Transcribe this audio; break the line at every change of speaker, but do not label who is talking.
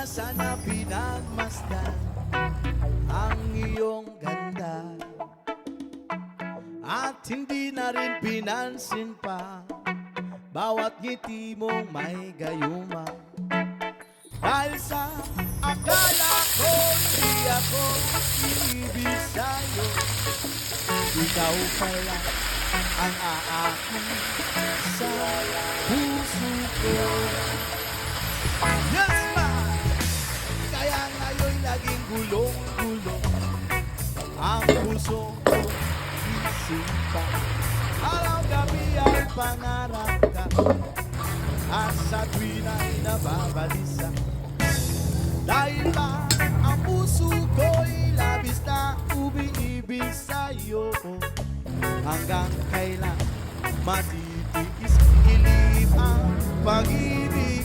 na sana pinagmasdan ang iyong ganda, at hindi na rin pinansin pa bawat ngiti mong may gayuma. Dahil sa akala ko di ako ibig sa'yo, ikaw pala ang aakit sa puso ko. Yes, ma! Kaya ngayon'y naging gulong-gulong ang puso ko, isipan. Araw-gabi ay pangarap ka, at sa tuwin ay nababalisa. Dahil ba ang puso ko'y labis na umiibig sa'yo, hanggang kailan matitiis ilip ang pag-ibig